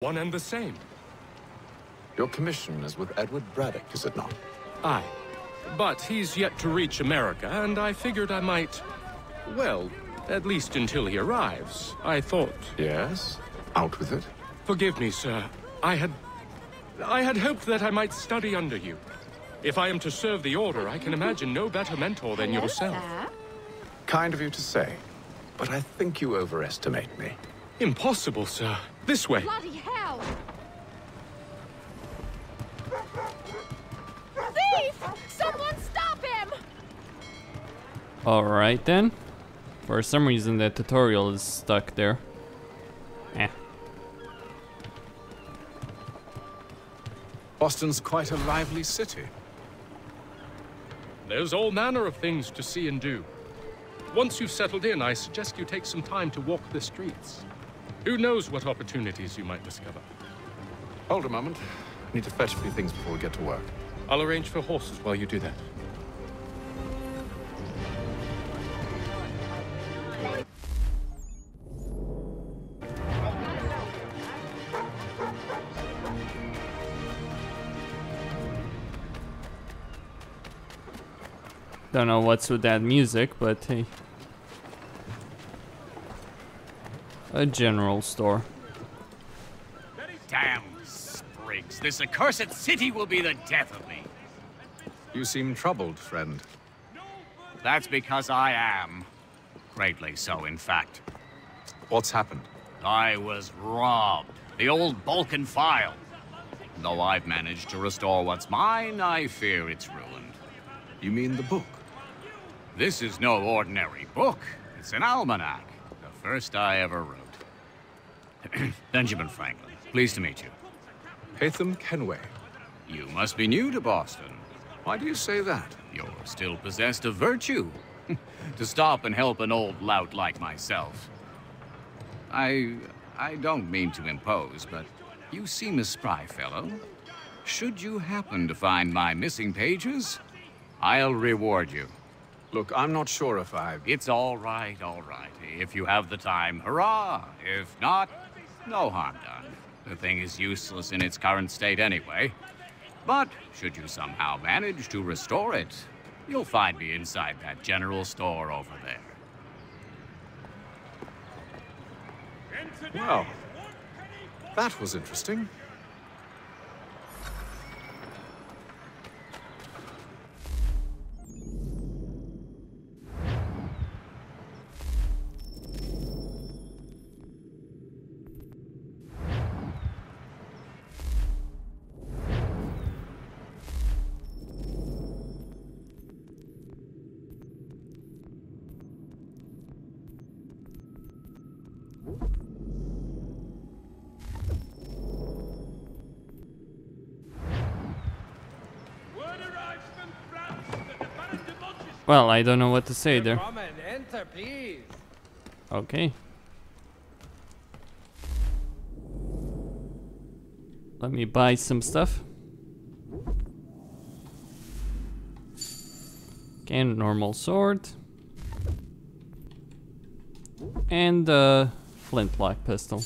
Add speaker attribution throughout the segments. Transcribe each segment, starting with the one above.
Speaker 1: One and the same.
Speaker 2: Your commission is with Edward Braddock, is it not?
Speaker 1: Aye. But he's yet to reach America, and I figured I might... Well, at least until he arrives, I thought...
Speaker 2: Yes? Out with it.
Speaker 1: Forgive me, sir. I had hoped that I might study under you. If I am to serve the Order, I can imagine no better mentor than yourself.
Speaker 2: Kind of you to say, but I think you overestimate me.
Speaker 1: Impossible, sir. This way.
Speaker 3: Bloody hell! Thief! Someone stop him!
Speaker 4: Alright then. For some reason the tutorial is stuck there.
Speaker 2: Boston's quite a lively city.
Speaker 1: There's all manner of things to see and do. Once you've settled in, I suggest you take some time to walk the streets. Who knows what opportunities you might discover.
Speaker 2: Hold a moment. I need to fetch a few things before we get to work.
Speaker 1: I'll arrange for horses while you do that.
Speaker 4: Don't know what's with that music, but hey. A general store.
Speaker 5: Damn sprigs. This accursed city will be the death of me.
Speaker 2: You seem troubled, friend.
Speaker 5: That's because I am. Greatly so, in fact.
Speaker 2: What's happened?
Speaker 5: I was robbed. The old Balkan file. Though I've managed to restore what's mine, I fear it's ruined.
Speaker 2: You mean the book?
Speaker 5: This is no ordinary book. It's an almanac. The first I ever wrote. Benjamin Franklin, pleased to meet you.
Speaker 2: Haytham Kenway.
Speaker 5: You must be new to Boston.
Speaker 2: Why do you say that?
Speaker 5: You're still possessed of virtue. To stop and help an old lout like myself. I don't mean to impose, but you seem a spry fellow. Should you happen to find my missing pages, I'll reward you.
Speaker 2: Look, I'm not sure if I...
Speaker 5: It's all right, all right. If you have the time, hurrah! If not, no harm done. The thing is useless in its current state anyway. But should you somehow manage to restore it, you'll find me inside that general store over there.
Speaker 2: Well, that was interesting.
Speaker 4: Well, I don't know what to say there. Okay. Let me buy some stuff. Again, normal sword. And a flintlock pistol.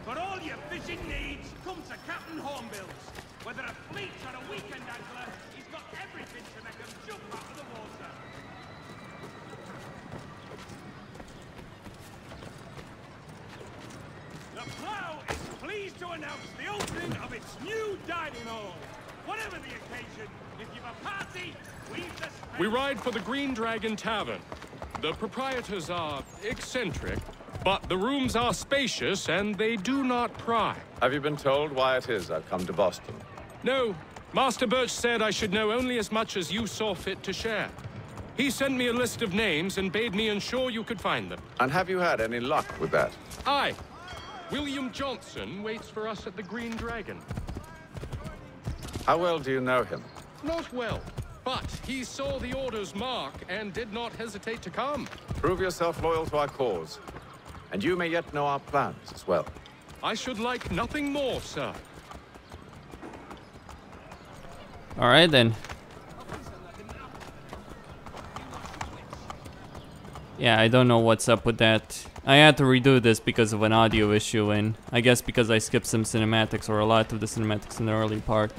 Speaker 6: For all your fishing needs, come to Captain Hornbill's. Whether a fleet or a weekend angler, he's got everything to make him jump out of the water. The Plough is pleased to announce the opening of its new dining hall. Whatever the occasion, if you've a party, we've the space.
Speaker 1: We ride for the Green Dragon Tavern. The proprietors are eccentric, but the rooms are spacious and they do not pry.
Speaker 2: Have you been told why it is I've come to Boston?
Speaker 1: No, Master Birch said I should know only as much as you saw fit to share. He sent me a list of names and bade me ensure you could find them.
Speaker 2: And have you had any luck with that?
Speaker 1: Aye. William Johnson waits for us at the Green Dragon.
Speaker 2: How well do you know him?
Speaker 1: Not well, but he saw the Order's mark and did not hesitate to come.
Speaker 2: Prove yourself loyal to our cause. And you may yet know our plans as well.
Speaker 1: I should like nothing more, sir.
Speaker 4: Alright then. Yeah, I don't know what's up with that. I had to redo this because of an audio issue, and I guess because I skipped some cinematics, or a lot of the cinematics in the early part.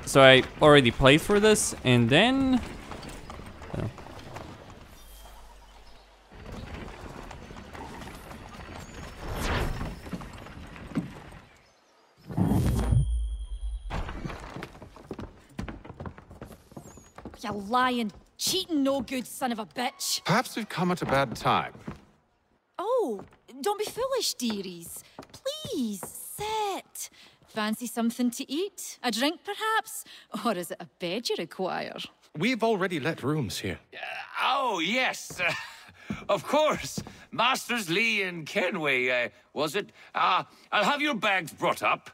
Speaker 4: So I already played for this, and then... Oh.
Speaker 3: You lying, cheating, no good son of a bitch.
Speaker 2: Perhaps we've come at a bad time.
Speaker 3: Oh, don't be foolish, dearies. Please, sit. Fancy something to eat? A drink, perhaps? Or is it a bed you require?
Speaker 1: We've already let rooms here.
Speaker 7: Oh, yes. Of course. Masters Lee and Kenway, was it? I'll have your bags brought up.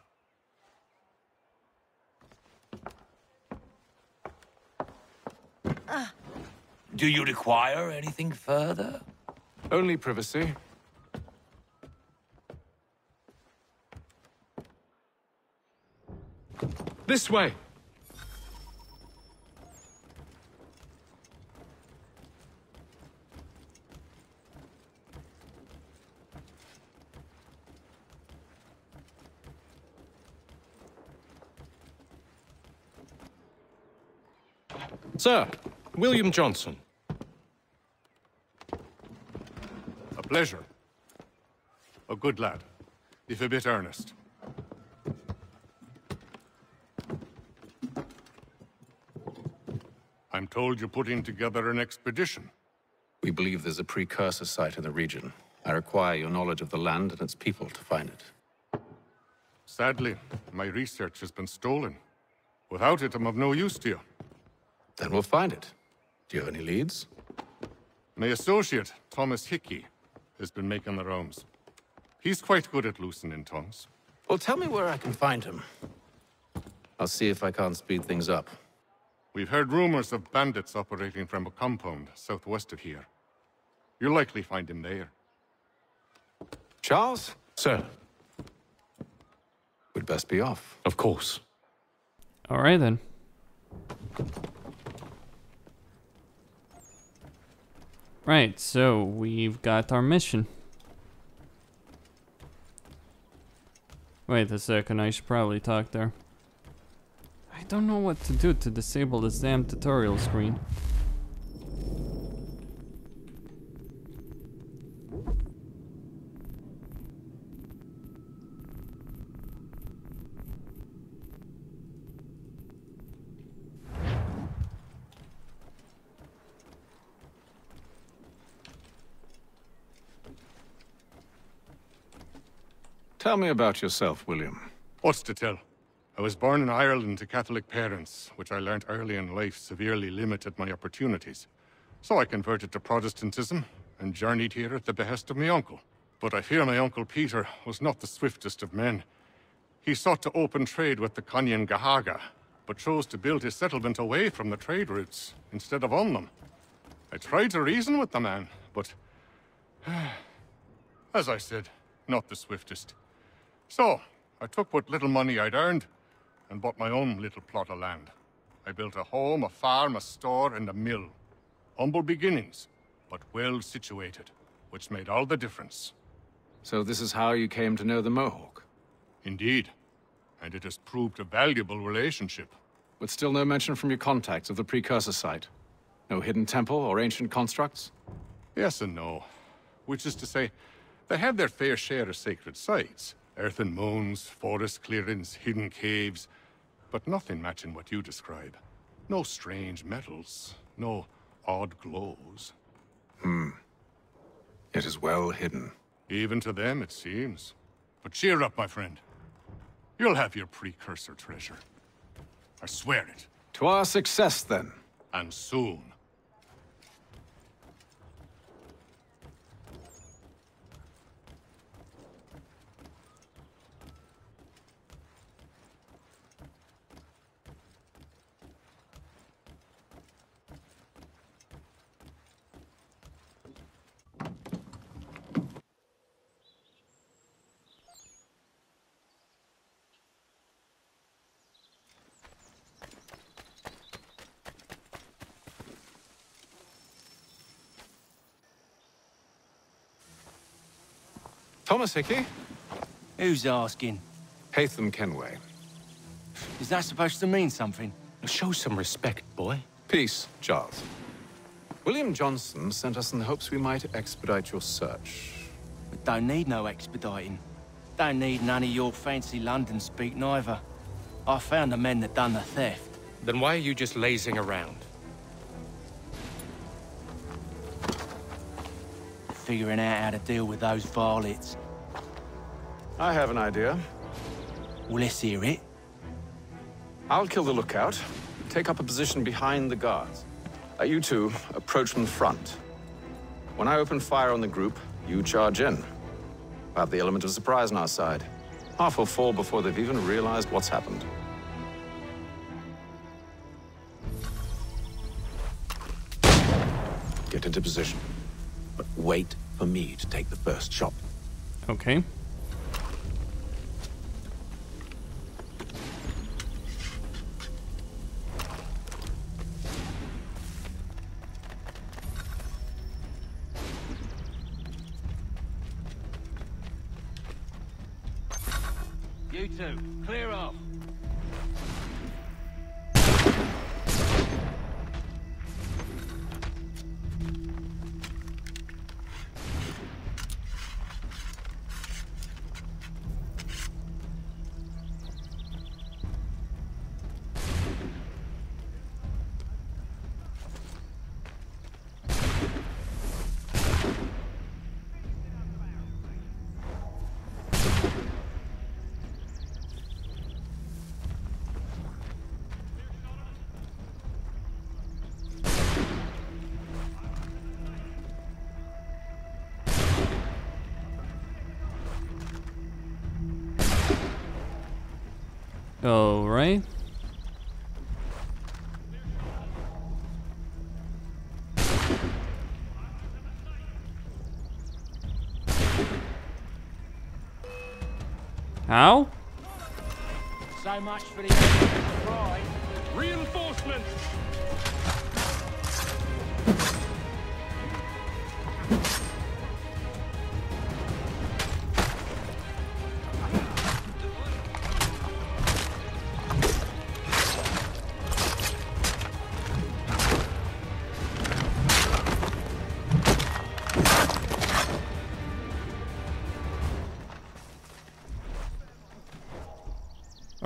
Speaker 7: Do you require anything further?
Speaker 2: Only privacy.
Speaker 1: This way. Sir, William Johnson.
Speaker 8: A pleasure. A good lad, if a bit earnest. I'm told you're putting together an expedition.
Speaker 2: We believe there's a precursor site in the region. I require your knowledge of the land and its people to find it.
Speaker 8: Sadly, my research has been stolen. Without it, I'm of no use to you.
Speaker 2: Then we'll find it. Do you have any leads?
Speaker 8: My associate, Thomas Hickey, has been making the rounds. He's quite good at loosening tongues.
Speaker 2: Well, tell me where I can find him. I'll see if I can't speed things up.
Speaker 8: We've heard rumors of bandits operating from a compound southwest of here. You'll likely find him there.
Speaker 2: Charles?
Speaker 1: Sir.
Speaker 2: We'd best be off.
Speaker 1: Of course.
Speaker 4: Alright then. Right, so we've got our mission. Wait a second, I should probably talk there. I don't know what to do to disable this damn tutorial screen.
Speaker 2: Tell me about yourself, William.
Speaker 8: What's to tell? I was born in Ireland to Catholic parents, which I learnt early in life severely limited my opportunities. So I converted to Protestantism and journeyed here at the behest of my uncle. But I fear my uncle Peter was not the swiftest of men. He sought to open trade with the Conyan Gahaga, but chose to build his settlement away from the trade routes instead of on them. I tried to reason with the man, but as I said, not the swiftest. So, I took what little money I'd earned and bought my own little plot of land. I built a home, a farm, a store, and a mill. Humble beginnings, but well situated, which made all the difference.
Speaker 2: So this is how you came to know the Mohawk?
Speaker 8: Indeed, and it has proved a valuable relationship.
Speaker 2: But still no mention from your contacts of the precursor site? No hidden temple or ancient constructs?
Speaker 8: Yes and no. Which is to say, they have their fair share of sacred sites. Earthen mounds, forest clearings, hidden caves, but nothing matching what you describe. No strange metals, no odd glows.
Speaker 2: It is well hidden.
Speaker 8: Even to them, it seems. But cheer up, my friend. You'll have your precursor treasure. I swear it.
Speaker 2: To our success, then.
Speaker 8: And soon.
Speaker 2: Thomas Hickey?
Speaker 6: Who's asking?
Speaker 2: Haytham Kenway.
Speaker 6: Is that supposed to mean something?
Speaker 1: Show some respect, boy.
Speaker 2: Peace, Charles. William Johnson sent us in the hopes we might expedite your search.
Speaker 6: We don't need no expediting. Don't need none of your fancy London speak neither. I found the men that done the theft.
Speaker 1: Then why are you just lazing around?
Speaker 6: Figuring out how to deal with those varlets.
Speaker 2: I have an idea.
Speaker 6: Well, let's hear it.
Speaker 2: I'll kill the lookout, take up a position behind the guards. You two approach from the front. When I open fire on the group, you charge in. We'll have the element of surprise on our side. Half will fall before they've even realized what's happened. Get into position. But wait for me to take the first shot.
Speaker 4: Okay.
Speaker 6: You two, clear off.
Speaker 4: All right. How?
Speaker 6: So much for the pride.
Speaker 1: Reinforcements!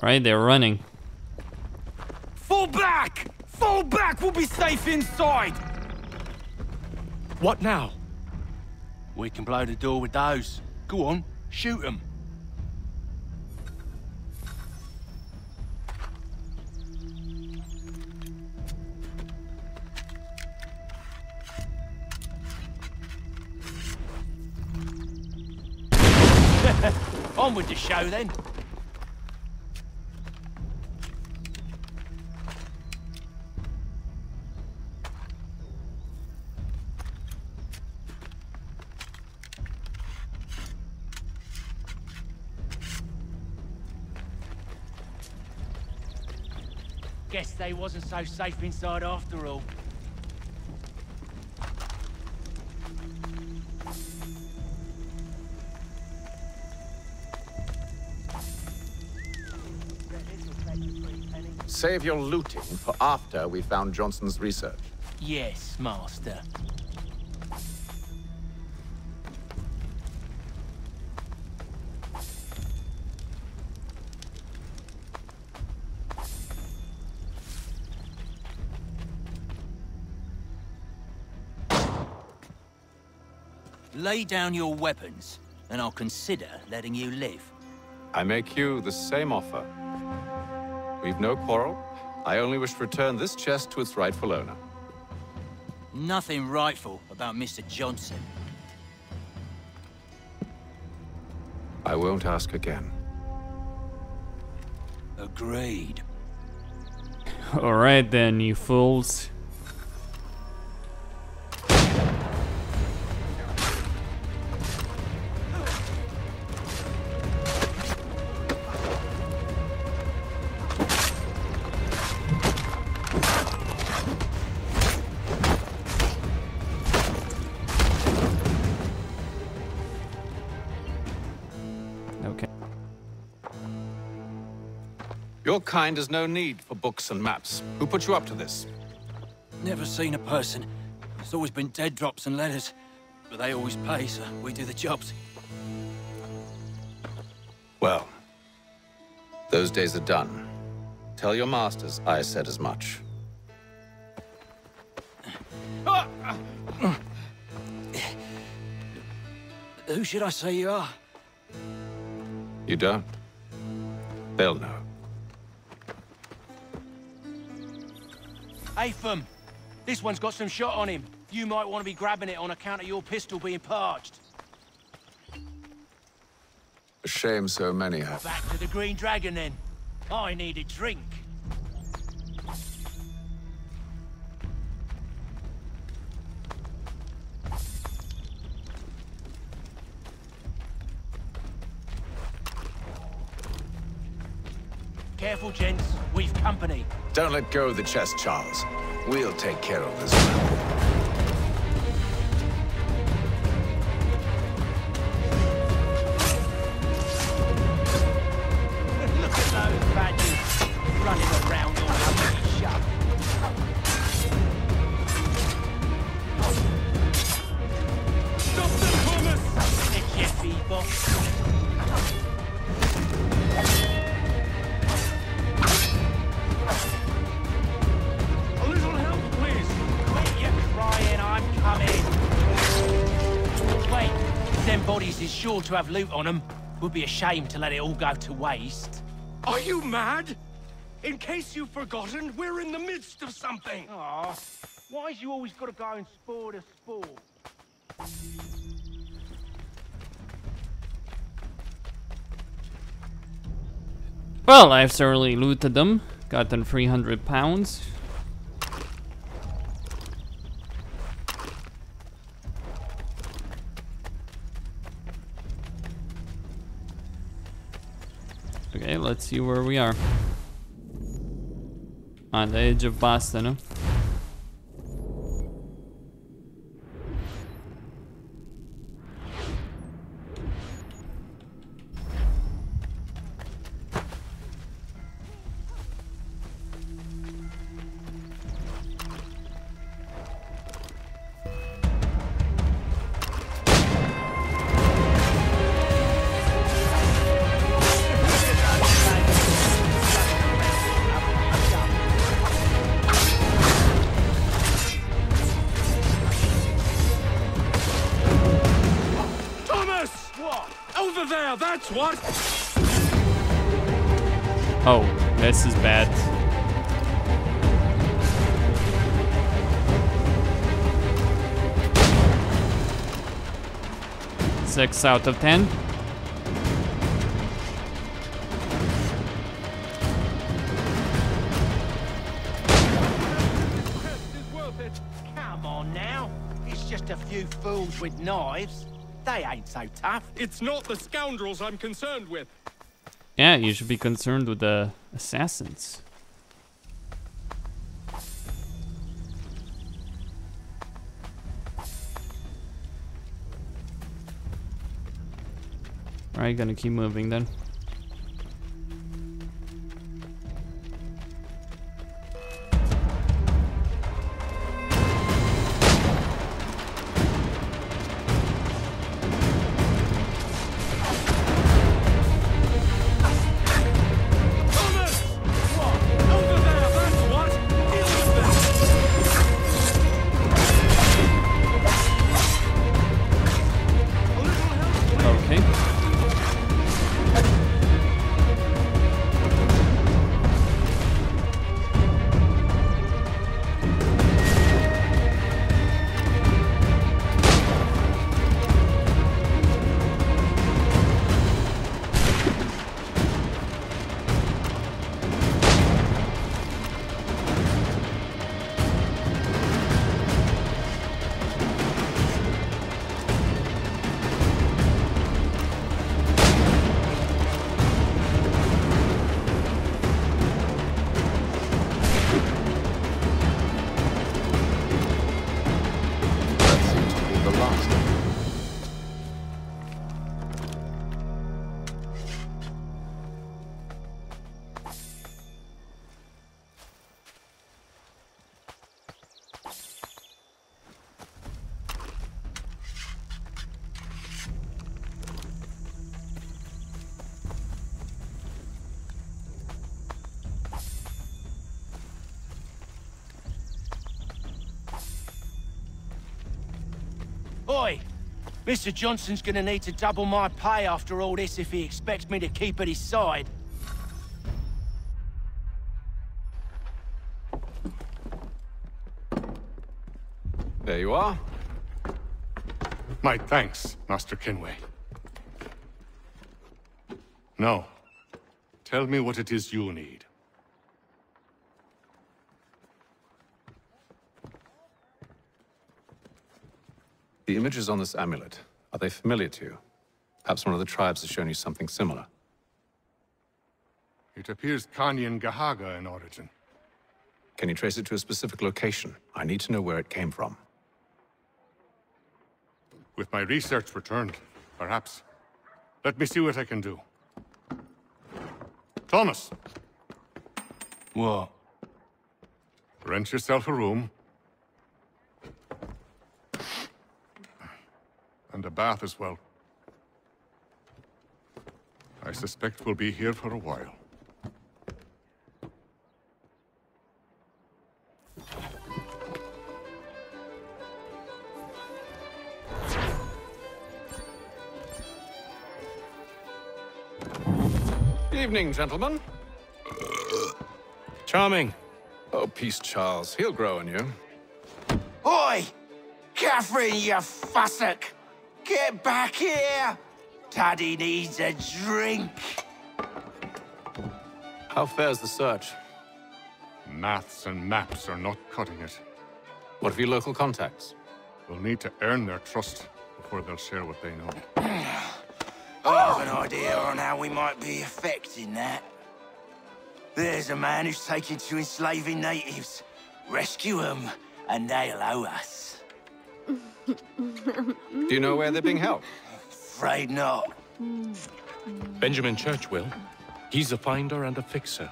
Speaker 4: All right, they're running.
Speaker 6: Fall back! Fall back! We'll be safe inside!
Speaker 1: What now?
Speaker 6: We can blow the door with those. Go on, shoot them. On with the show then. Guess they wasn't so safe inside after all.
Speaker 2: Save your looting for after we found Johnson's research.
Speaker 6: Yes, Master. Lay down your weapons, and I'll consider letting you live.
Speaker 2: I make you the same offer. We've no quarrel. I only wish to return this chest to its rightful owner.
Speaker 9: Nothing rightful about Mr. Johnson.
Speaker 2: I won't ask again.
Speaker 9: Agreed.
Speaker 4: Alright then, you fools. Okay.
Speaker 2: Your kind has no need for books and maps. Who put you up to this?
Speaker 9: Never seen a person. It's always been dead drops and letters. But they always pay, so we do the jobs.
Speaker 2: Well, those days are done. Tell your masters I said as much.
Speaker 9: Who should I say you are?
Speaker 2: You don't? They'll know.
Speaker 6: Atham, this one's got some shot on him. You might want to be grabbing it on account of your pistol being parched.
Speaker 2: A shame so many have.
Speaker 6: Back to the Green Dragon, then. I need a drink. Careful, gents. We've company.
Speaker 2: Don't let go of the chest, Charles. We'll take care of this one.
Speaker 6: Look at those badgers running around all over the shop. Stop them, Thomas! Let your people. A little help, please. Quit your crying, I'm coming. Wait, them bodies is sure to have loot on them. Would be a shame to let it all go to waste. Are you mad? In case you've forgotten, we're in the midst of something. Aw, why's you always gotta go and spoil the sport?
Speaker 4: Well, I've thoroughly looted them. Gotten 300 pounds. Okay, let's see where we are. On the edge of Boston, huh?
Speaker 6: Thomas! What? Over there, that's what!
Speaker 4: Oh, this is bad. 6 out of 10.
Speaker 6: Is worth it. Come on now. It's just a few fools with knives. They ain't so tough. It's not the scoundrels I'm concerned with.
Speaker 4: Yeah, you should be concerned with the assassins. Alright, gonna keep moving then.
Speaker 2: the last.
Speaker 6: Oi! Mr. Johnson's gonna need to double my pay after all this if he expects me to keep at his side.
Speaker 2: There you are.
Speaker 8: My thanks, Master Kenway. Now, tell me what it is you need.
Speaker 2: The images on this amulet, are they familiar to you? Perhaps one of the tribes has shown you something similar.
Speaker 8: It appears Kanyan Gahaga in origin.
Speaker 2: Can you trace it to a specific location? I need to know where it came from.
Speaker 8: With my research returned, perhaps. Let me see what I can do. Thomas!
Speaker 6: What?
Speaker 8: Rent yourself a room. And a bath as well. I suspect we'll be here for a while.
Speaker 2: Evening, gentlemen.
Speaker 1: Charming.
Speaker 2: Oh, peace, Charles. He'll grow on you.
Speaker 6: Oi! Catherine, you fussock! Get back here! Taddy needs a drink.
Speaker 2: How fares the search?
Speaker 8: Maths and maps are not cutting it.
Speaker 2: What of your local contacts?
Speaker 8: We'll need to earn their trust before they'll share what they know.
Speaker 6: I have an idea on how we might be affecting that. There's a man who's taken to enslaving natives. Rescue them, and they'll owe us.
Speaker 2: Do you know where they're being held?
Speaker 6: Afraid not.
Speaker 1: Benjamin Church will. He's a finder and a fixer.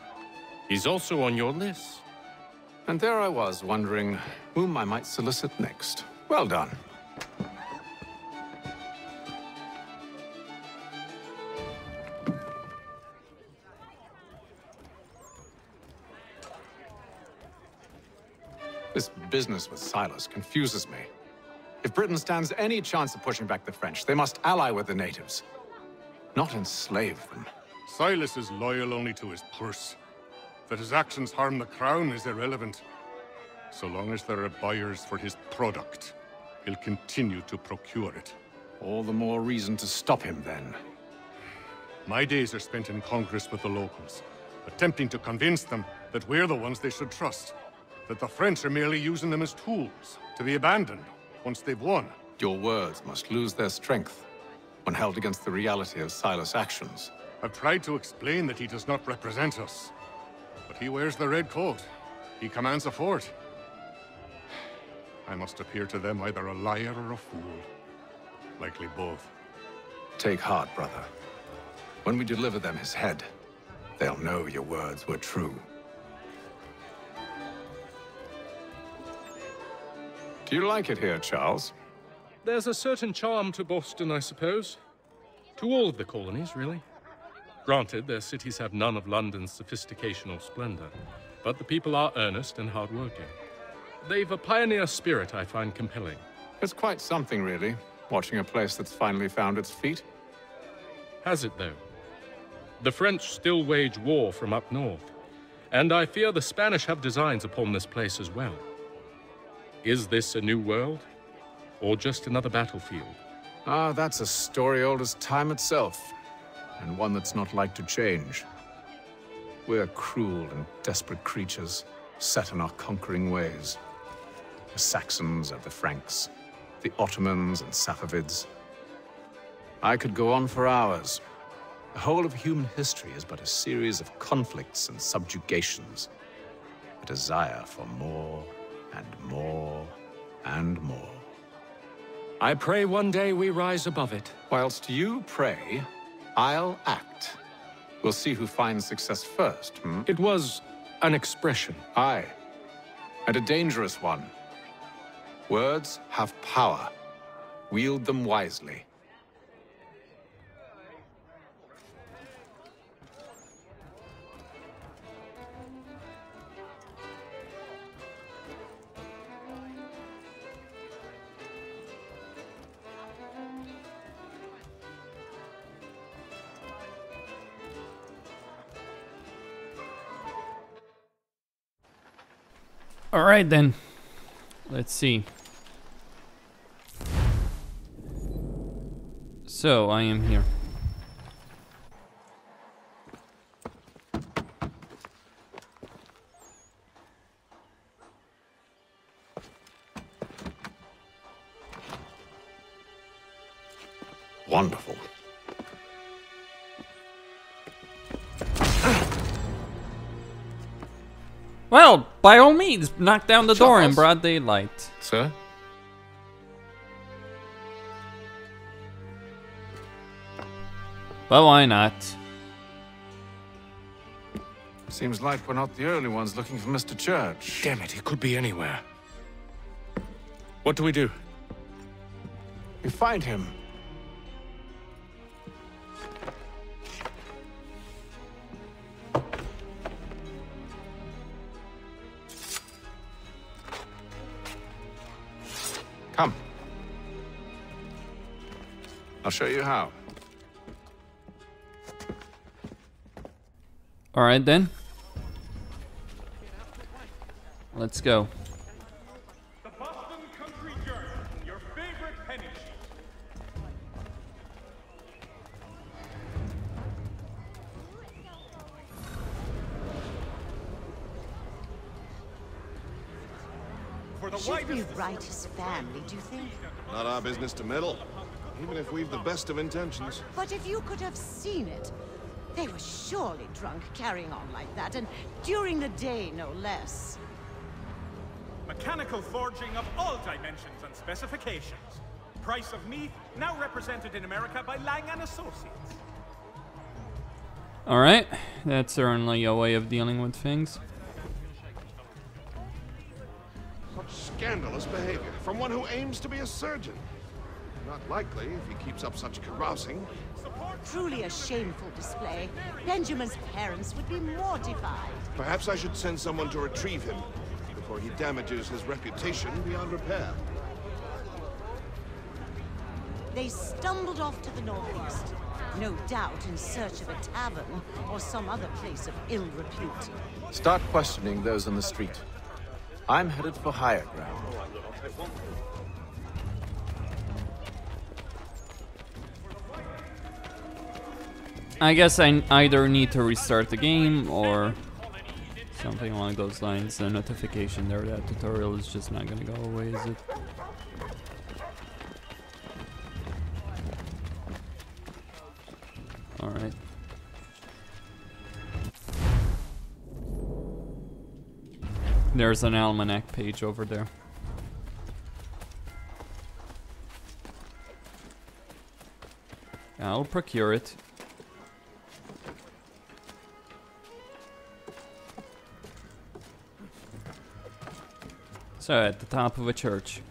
Speaker 1: He's also on your list.
Speaker 2: And there I was, wondering whom I might solicit next. Well done. This business with Silas confuses me. If Britain stands any chance of pushing back the French, they must ally with the natives, not enslave them.
Speaker 8: Silas is loyal only to his purse. That his actions harm the crown is irrelevant. So long as there are buyers for his product, he'll continue to procure it.
Speaker 2: All the more reason to stop him, then.
Speaker 8: My days are spent in Congress with the locals, attempting to convince them that we're the ones they should trust. That the French are merely using them as tools, to be abandoned once they've won.
Speaker 2: Your words must lose their strength when held against the reality of Silas' actions.
Speaker 8: I've tried to explain that he does not represent us. But he wears the red coat. He commands a fort. I must appear to them either a liar or a fool. Likely both.
Speaker 2: Take heart, brother. When we deliver them his head, they'll know your words were true. Do you like it here, Charles?
Speaker 1: There's a certain charm to Boston, I suppose. To all of the colonies, really. Granted, their cities have none of London's sophistication or splendor, but the people are earnest and hardworking. They've a pioneer spirit I find compelling.
Speaker 2: It's quite something, really, watching a place that's finally found its feet.
Speaker 1: Has it, though? The French still wage war from up north, and I fear the Spanish have designs upon this place as well. Is this a new world, or just another battlefield?
Speaker 2: Ah, that's a story old as time itself, and one that's not like to change. We're cruel and desperate creatures, set in our conquering ways. The Saxons and the Franks, the Ottomans and Safavids. I could go on for hours. The whole of human history is but a series of conflicts and subjugations. A desire for more and more and more.
Speaker 1: I pray one day we rise above it.
Speaker 2: Whilst you pray, I'll act. We'll see who finds success first, hmm?
Speaker 1: It was an expression.
Speaker 2: Aye, and a dangerous one. Words have power. Wield them wisely.
Speaker 4: All right then. Let's see. So I am here.
Speaker 2: Wonderful.
Speaker 4: Well, by all means, knock down the door in
Speaker 2: Charles?
Speaker 4: broad daylight.
Speaker 2: Sir?
Speaker 4: But why not?
Speaker 2: Seems like we're not the only ones looking for Mr. Church.
Speaker 1: Damn it, he could be anywhere. What do we do?
Speaker 2: We find him. Come. I'll show you how.
Speaker 4: All right then. Let's go.
Speaker 10: The Boston Country Journal, your favorite penny sheet. For the
Speaker 11: Should we write his family, do you think?
Speaker 12: Not our business to meddle, even if we've the best of intentions.
Speaker 11: But if you could have seen it, they were surely drunk carrying on like that, and during the day, no less.
Speaker 10: Mechanical forging of all dimensions and specifications. Price of meat, now represented in America by Lang & Associates.
Speaker 4: All right, that's certainly a way of dealing with things.
Speaker 12: Such scandalous behavior from one who aims to be a surgeon. Not likely if he keeps up such carousing.
Speaker 11: Truly a shameful display. Benjamin's parents would be mortified.
Speaker 12: Perhaps I should send someone to retrieve him before he damages his reputation beyond repair.
Speaker 11: They stumbled off to the northeast, no doubt in search of a tavern or some other place of ill repute.
Speaker 2: Start questioning those on the street. I'm headed for higher ground.
Speaker 4: I guess I either need to restart the game or something along those lines. The notification there, that tutorial is just not gonna go away, is it? Alright. There's an almanac page over there. I'll procure it. So, at the top of a church.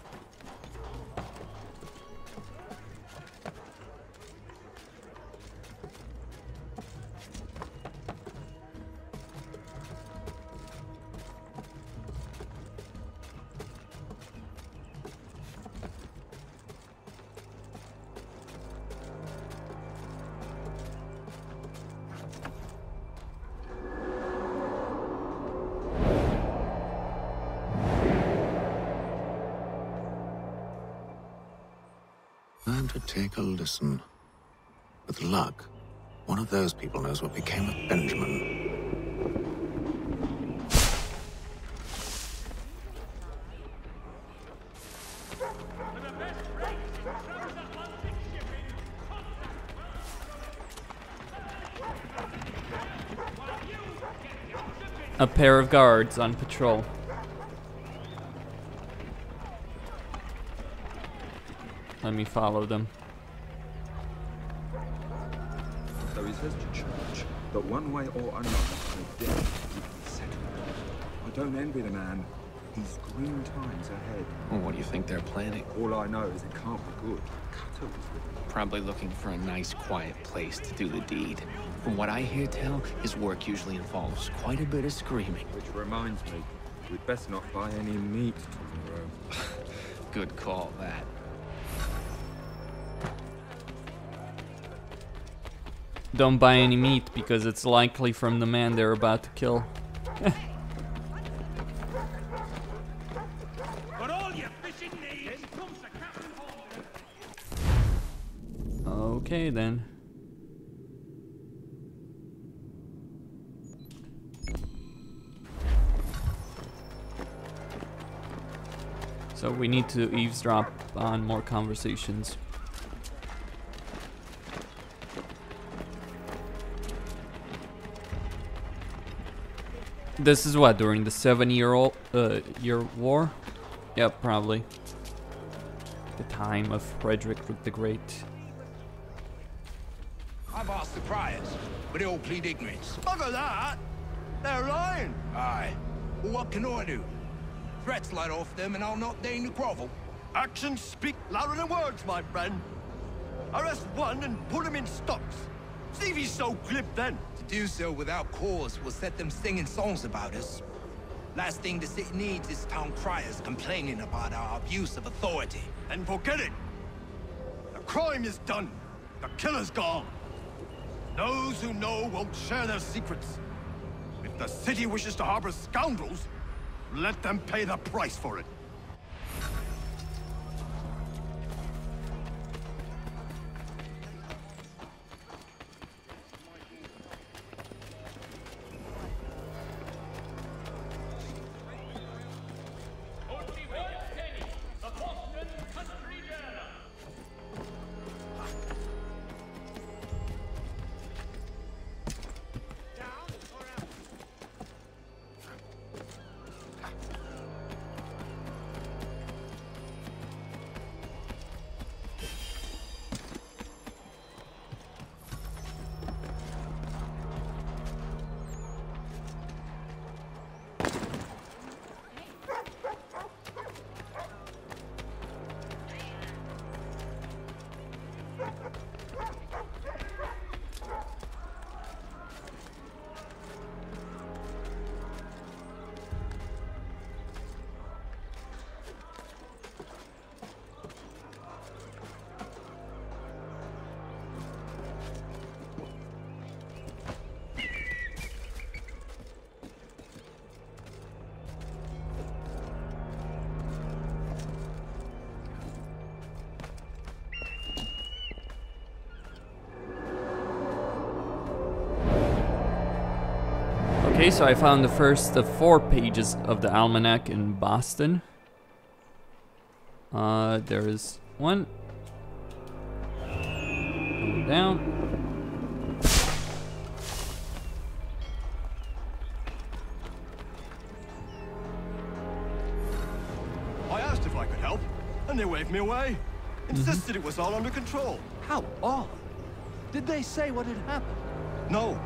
Speaker 2: Time to take a listen. With luck, one of those people knows what became of Benjamin.
Speaker 4: A pair of guards on patrol. Let me follow them.
Speaker 13: So he says to church, but one way or another, I dare keep settled. I don't envy the man. He's green times ahead.
Speaker 2: Well, what do you think they're planning?
Speaker 13: All I know is it can't be good. Cutter was with him.
Speaker 14: Probably looking for a nice, quiet place to do the deed. From what I hear tell, his work usually involves quite a bit of screaming.
Speaker 13: Which reminds me, we'd best not buy any meat tomorrow.
Speaker 14: Good call, that.
Speaker 4: Don't buy any meat because it's likely from the man they're about to kill. Okay then. So we need to eavesdrop on more conversations. This is what, during the 7-year war? Yep, probably. The time of Frederick the Great.
Speaker 15: I've asked the criers, but they all plead ignorance.
Speaker 6: Bugger that! They're lying!
Speaker 15: Aye. Well, what can I do? Threats light off them and I'll not deign to grovel.
Speaker 6: Actions speak louder than words, my friend. Arrest one and put him in stocks. See if he's so glib then.
Speaker 15: To do so without cause will set them singing songs about us. Last thing the city needs is town criers complaining about our abuse of authority.
Speaker 6: And forget it. The crime is done. The killer's gone. Those who know won't share their secrets. If the city wishes to harbor scoundrels, let them pay the price for it.
Speaker 4: Okay, so I found the first of 4 pages of the almanac in Boston. There is one. Go down.
Speaker 6: I asked if I could help, and they waved me away. Insisted it was all under control. How odd. Did they say what had happened? No.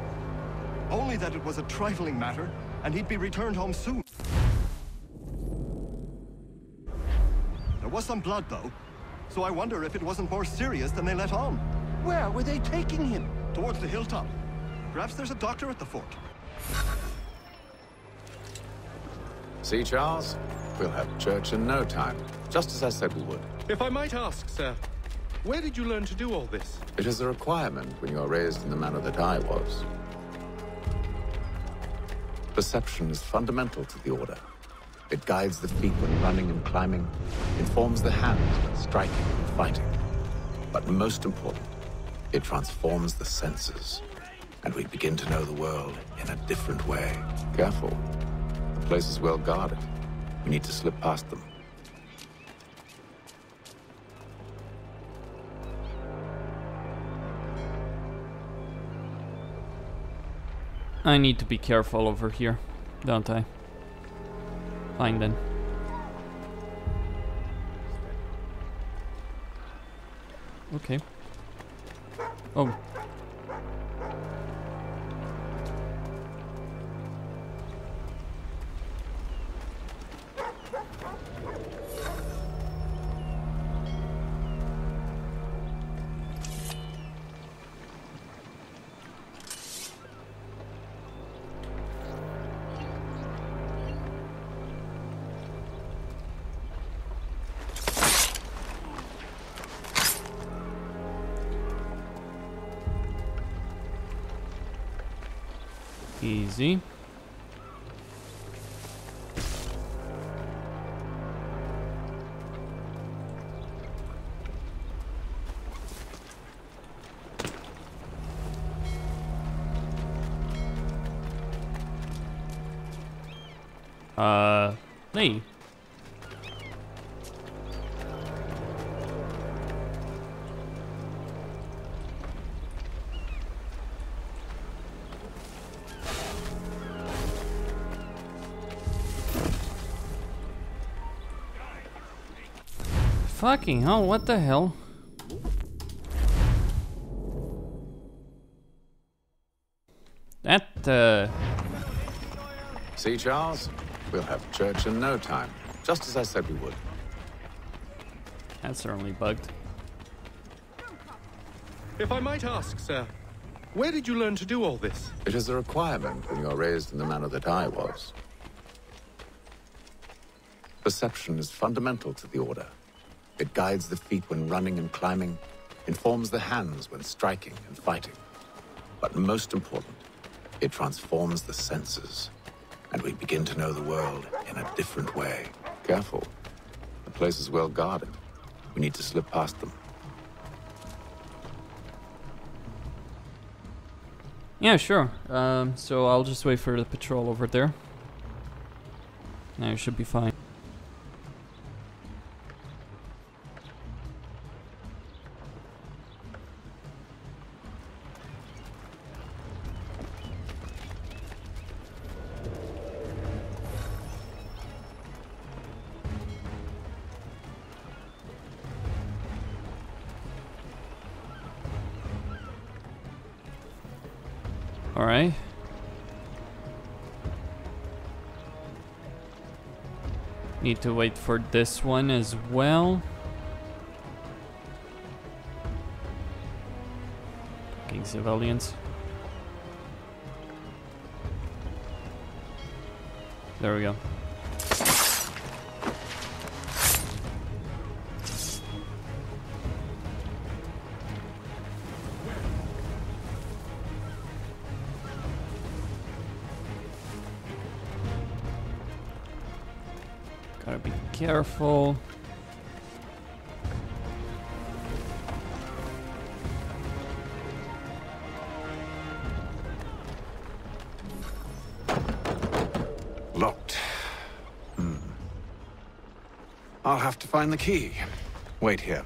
Speaker 6: Only that it was a trifling matter, and he'd be returned home soon. There was some blood, though, so I wonder if it wasn't more serious than they let on. Where were they taking him? Towards the hilltop. Perhaps there's a doctor at the fort.
Speaker 2: See, Charles? We'll have church in no time, just as I said we would.
Speaker 1: If I might ask, sir, where did you learn to do all this?
Speaker 2: It is a requirement when you are raised in the manner that I was. Perception is fundamental to the Order. It guides the feet when running and climbing, informs the hands when striking and fighting. But most important, it transforms the senses, and we begin to know the world in a different way. Careful. The place is well guarded. We need to slip past them.
Speaker 4: I need to be careful over here, don't I? Fine then. Okay. Oh. Easy. Hey. Fucking hell, what the hell? That,
Speaker 2: See, Charles? We'll have church in no time. Just as I said we would.
Speaker 4: That's certainly bugged.
Speaker 1: If I might ask, sir, where did you learn to do all this?
Speaker 2: It is a requirement when you are raised in the manner that I was. Perception is fundamental to the Order. It guides the feet when running and climbing, informs the hands when striking and fighting. But most important, it transforms the senses, and we begin to know the world in a different way. Careful. The place is well guarded. We need to slip past them.
Speaker 4: yeah, sure. So I'll just wait for the patrol over there. Now it should be fine. All right. Need to wait for this one as well. Fucking civilians. There we go. Gotta be careful.
Speaker 2: Locked. I'll have to find the key. Wait here.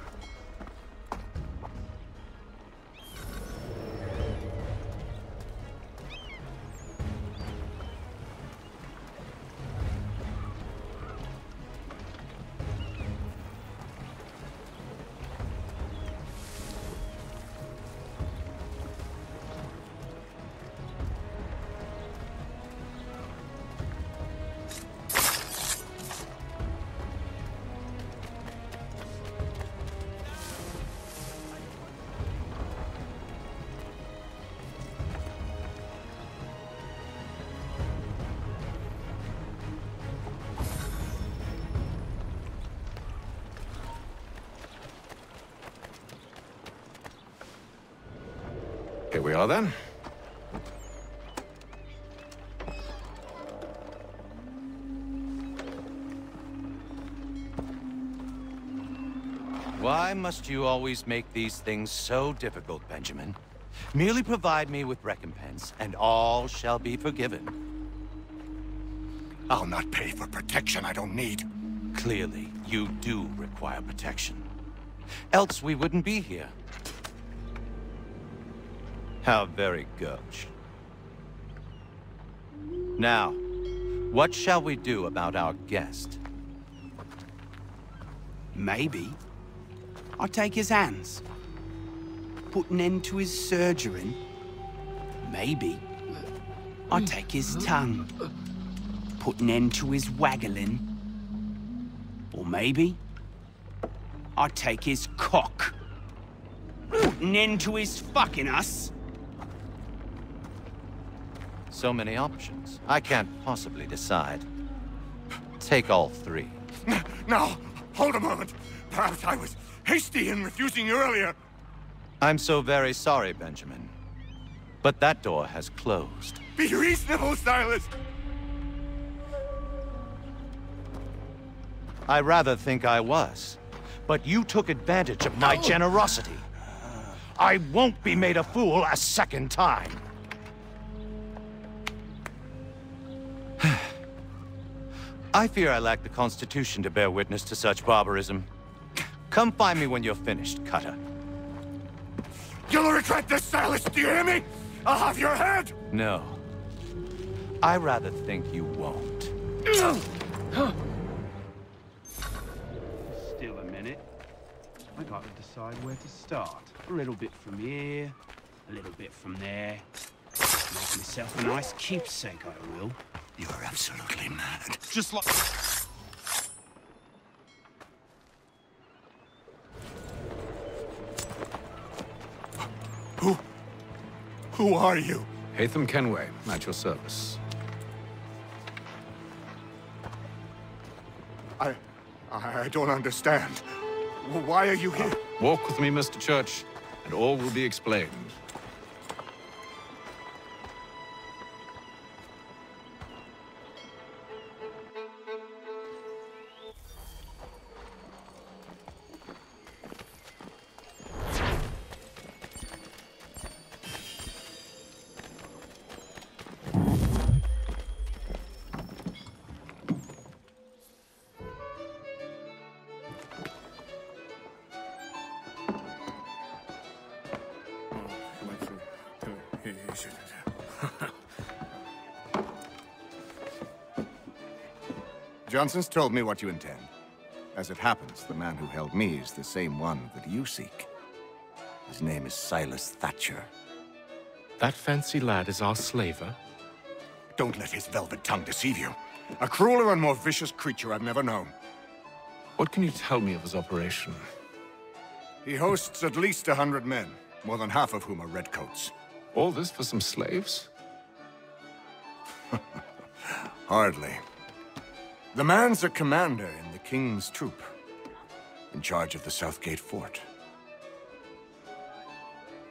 Speaker 2: Here we are then.
Speaker 16: Why must you always make these things so difficult, Benjamin? Merely provide me with recompense, and all shall be forgiven.
Speaker 17: I'll not pay for protection I don't need.
Speaker 16: Clearly, you do require protection. Else we wouldn't be here. How very gauche. Now, what shall we do about our guest?
Speaker 14: Maybe. I'll take his hands.
Speaker 6: put an end to his surgery. Maybe I take his tongue, put an end to his waggling. Or maybe I take his cock, put an end to his fucking us.
Speaker 16: So many options. I can't possibly decide. Take all three.
Speaker 17: Now, hold a moment. Perhaps I was hasty in refusing you earlier.
Speaker 16: I'm so very sorry, Benjamin. But that door has closed.
Speaker 17: Be reasonable, Silas.
Speaker 16: I rather think I was. But you took advantage of my generosity. I won't be made a fool a second time. I fear I lack the constitution to bear witness to such barbarism. Come find me when you're finished, Cutter.
Speaker 17: You'll regret this, Silas, do you hear me? I'll have your head!
Speaker 16: No. I rather think you won't.
Speaker 6: Still a minute. I gotta decide where to start. A little bit from here, a little bit from there. Make myself a nice keepsake, I will.
Speaker 17: You're absolutely mad.
Speaker 6: Just like...
Speaker 17: Who are you?
Speaker 2: Hatham Kenway, at your service.
Speaker 17: I don't understand. Why are you here?
Speaker 2: Walk with me, Mr. Church, and all will be explained.
Speaker 17: Johnson's told me what you intend. As it happens, the man who held me is the same one that you seek. His name is Silas Thatcher.
Speaker 1: That fancy lad is our slaver?
Speaker 17: Don't let his velvet tongue deceive you. A crueler and more vicious creature I've never known.
Speaker 2: What can you tell me of his operation?
Speaker 17: He hosts at least 100 men, more than half of whom are redcoats.
Speaker 2: All this for some slaves?
Speaker 17: Hardly. The man's a commander in the King's troop, in charge of the Southgate Fort.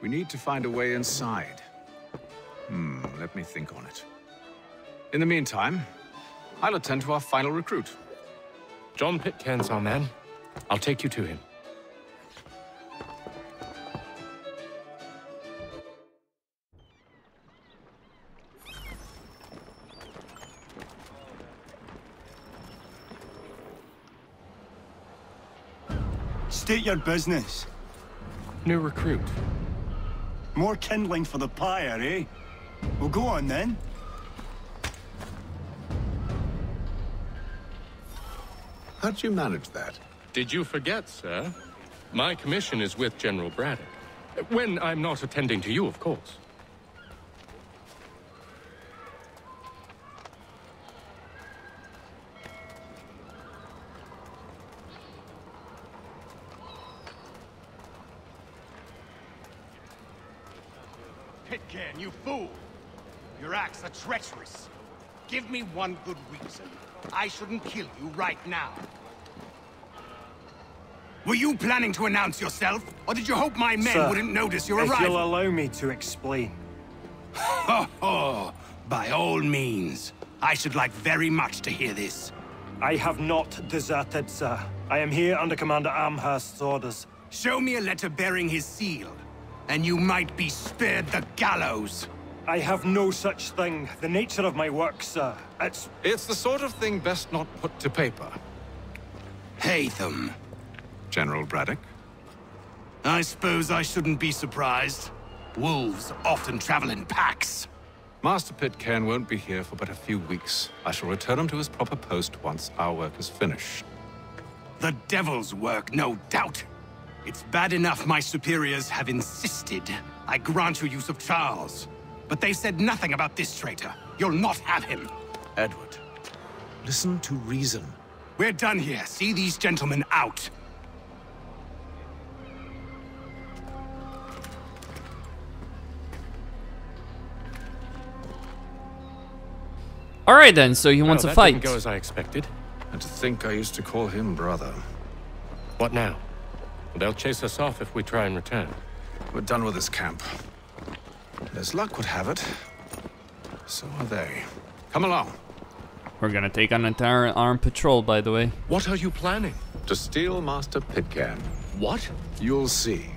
Speaker 2: We need to find a way inside. Let me think on it. In the meantime, I'll attend to our final recruit.
Speaker 1: John Pitcairn's our man. I'll take you to him.
Speaker 18: State your business.
Speaker 1: New recruit.
Speaker 18: More kindling for the pyre, eh? Well, go on then.
Speaker 2: How'd you manage that?
Speaker 1: Did you forget, sir? My commission is with General Braddock. When I'm not attending to you, of course.
Speaker 6: Pitcairn, you fool! Your acts are treacherous. Give me one good reason. I shouldn't kill you right now. Were you planning to announce yourself? Or did you hope my men
Speaker 19: Sir,
Speaker 6: wouldn't notice your
Speaker 19: if
Speaker 6: arrival?
Speaker 19: you'll allow me to explain.
Speaker 6: Ho ho! By all means. I should like very much to hear this.
Speaker 19: I have not deserted, sir. I am here under Commander Amherst's orders.
Speaker 6: Show me a letter bearing his seal, and you might be spared the gallows.
Speaker 19: I have no such thing. The nature of my work, sir,
Speaker 2: It's the sort of thing best not put to paper.
Speaker 6: Hatham.
Speaker 2: General Braddock?
Speaker 6: I suppose I shouldn't be surprised. Wolves often travel in packs.
Speaker 2: Master Pitcairn won't be here for but a few weeks. I shall return him to his proper post once our work is finished.
Speaker 6: The devil's work, no doubt.
Speaker 20: It's bad enough my superiors have insisted I grant you use of Charles. But they said nothing about this traitor. You'll not have him.
Speaker 2: Edward, listen to reason.
Speaker 20: We're done here. See these gentlemen out.
Speaker 4: Alright then, so he wants
Speaker 1: Well,
Speaker 4: a
Speaker 1: that
Speaker 4: fight.
Speaker 1: didn't go as I expected.
Speaker 2: And to think I used to call him brother.
Speaker 1: What now? They'll chase us off if we try and return.
Speaker 2: We're done with this camp. As luck would have it, so are they. Come along.
Speaker 4: We're gonna take an entire armed patrol, by the way.
Speaker 1: What are you planning?
Speaker 2: To steal Master Pitcairn.
Speaker 1: What?
Speaker 2: You'll see.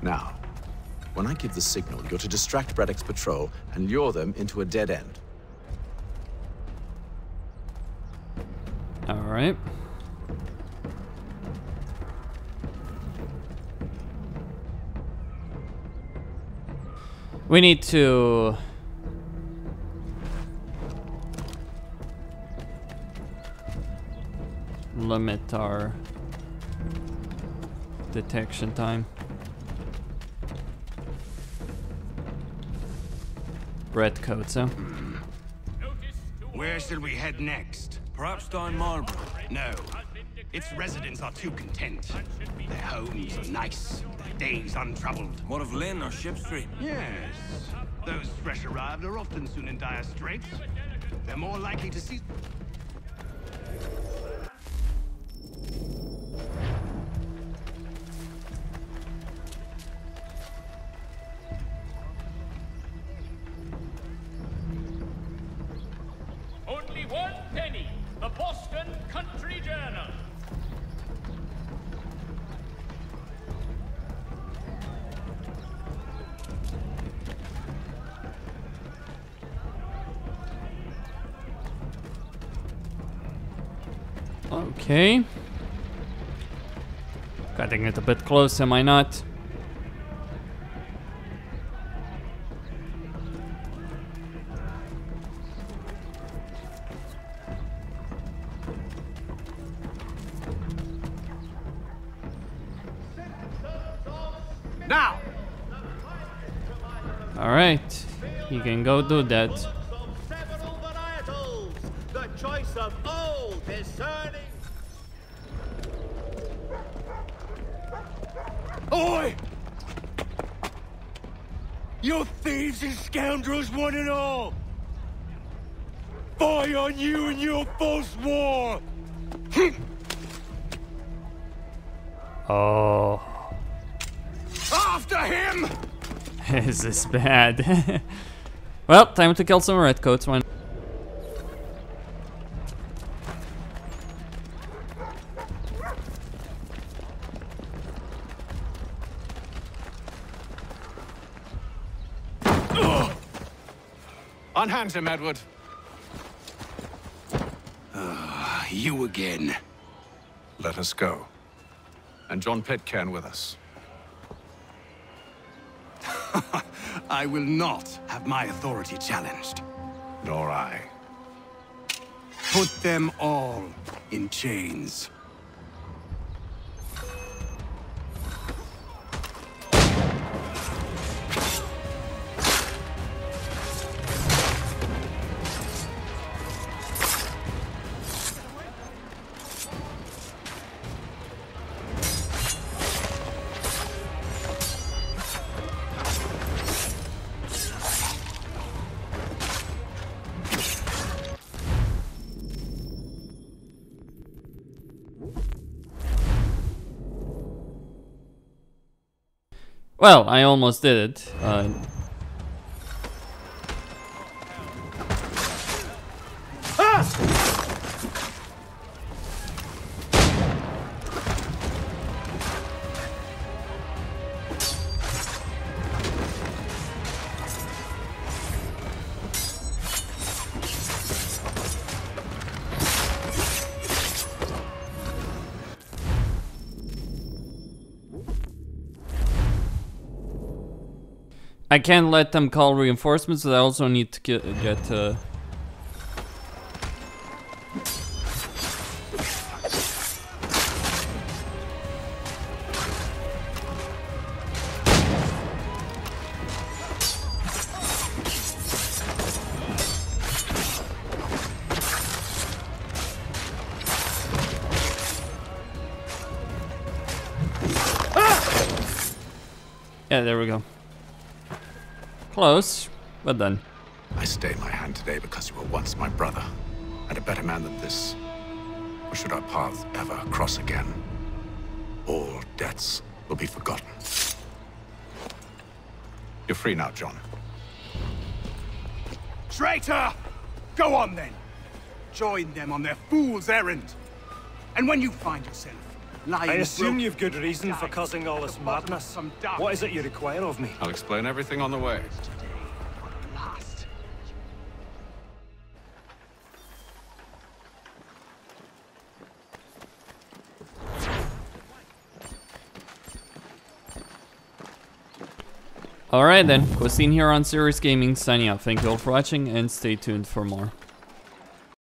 Speaker 2: Now, when I give the signal, you're to distract Braddock's patrol and lure them into a dead end.
Speaker 4: Alright. We need to limit our detection time. Redcoats, huh?
Speaker 20: Where shall we head next?
Speaker 9: Perhaps down Marlborough.
Speaker 20: No. Its residents are too content. Their homes are nice, their days untroubled.
Speaker 9: What of Lynn or Ship Street?
Speaker 20: Yes. Those fresh arrived are often soon in dire straits. They're more likely to see...
Speaker 21: Only one penny. The Boston Country Journal.
Speaker 4: Okay. Cutting it a bit close, am I not?
Speaker 20: Now!
Speaker 4: Alright. You can go do that.
Speaker 22: The choice of old, discerning.
Speaker 6: Oi! You thieves and scoundrels, one and all! Fie on you and your false war!
Speaker 4: Oh.
Speaker 20: After him!
Speaker 4: Is this bad? Well, time to kill some redcoats. Why not?
Speaker 2: Unhand him, Edward.
Speaker 20: You again.
Speaker 2: Let us go. And John Pitcairn with us.
Speaker 20: I will not have my authority challenged.
Speaker 2: Nor I.
Speaker 20: Put them all in chains.
Speaker 4: Well, I almost did it. I can't let them call reinforcements, but I also need to get Yeah, there we go. Close, but done.
Speaker 3: I stayed my hand today because you were once my brother, and a better man than this. Or should our paths ever cross again, all debts will be forgotten. You're free now, John.
Speaker 20: Traitor! Go on then. Join them on their fool's errand. And when you find yourself lying...
Speaker 19: I assume you've good reason for causing all this madness. What is it you require of me?
Speaker 2: I'll explain everything on the way.
Speaker 4: Alright then, Cuisine here on Serious Gaming, signing out. Thank you all for watching and stay tuned for more.